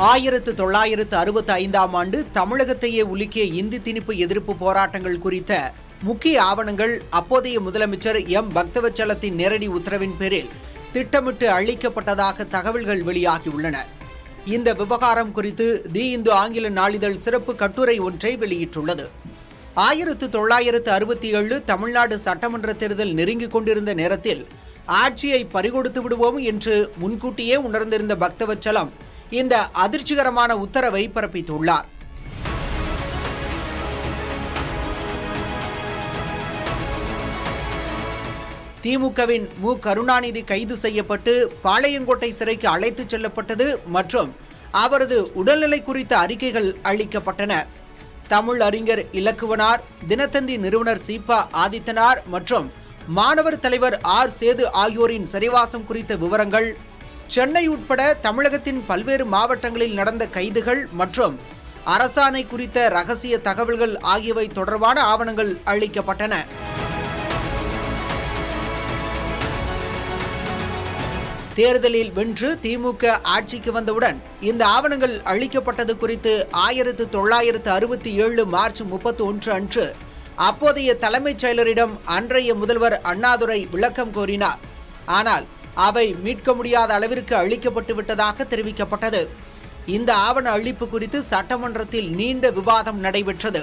1965ஆம் ஆண்டு தமிழகத்தையே உலுக்கிய இந்தி திணிப்பு எதிர்ப்பு போராட்டங்கள் குறித்த முக்கிய ஆவணங்கள் அப்போதைய முதலமைச்சர் எம் பக்தவச்சலத்தின் நேரடி உத்தரவின் பேரில் திட்டமிட்டு அளிக்கப்பட்டதாக தகவல்கள் வெளியாகியுள்ளன. இந்த விவகாரம் குறித்து தி இந்து ஆங்கில நாளிதழ் சிறப்பு கட்டுரை ஒன்றை வெளியிட்டுள்ளது. 1967 தமிழ்நாடு சட்டமன்ற தேர்தல் நெருங்கிக் கொண்டிருந்த நேரத்தில் ஆட்சியை பறிகொடுத்து விடுவோம் என்று முன்கூட்டியே உணர்ந்திருந்த பக்தவச்சலம் இந்த அதிர்ச்சிகரமான உத்தரவை பிறப்பித்துள்ளார். திமுகவின் மு. கருணாநிதி கைது செய்யப்பட்டு பாளையங்கோட்டை சிறைக்கு அழைத்துச் செல்லப்பட்டது மற்றும் அவரது உடல்நிலை குறித்த அறிக்கைகள் அளிக்கப்பட்டன. தமிழ் அறிஞர் இலக்குவனார், தினத்தந்தி நிறுவனர் சீபா ஆதித்தனார் மற்றும் மாணவர் தலைவர் ஆர். சேது ஆகியோரின் சிறைவாசம் குறித்த விவரங்கள், சென்னை உட்பட தமிழகத்தின் பல்வேறு மாவட்டங்களில் நடந்த கைதுகள் மற்றும் அரசாணை குறித்த ரகசிய தகவல்கள் ஆகியவை தொடர்பான ஆவணங்கள் அளிக்கப்பட்டன. தேர்தலில் வென்று திமுக ஆட்சிக்கு வந்தவுடன் இந்த ஆவணங்கள் அளிக்கப்பட்டது குறித்து 1967 மார்ச் 31 அன்று அப்போதைய தலைமைச் செயலரிடம் அன்றைய முதல்வர் அண்ணாதுரை விளக்கம் கோரினார். ஆனால் அவை மீட்க முடியாத அளவிற்கு அளிக்கப்பட்டு விட்டதாக தெரிவிக்கப்பட்டது. இந்த ஆவண அளிப்பு குறித்து சட்டமன்றத்தில் நீண்ட விவாதம் நடைபெற்றது.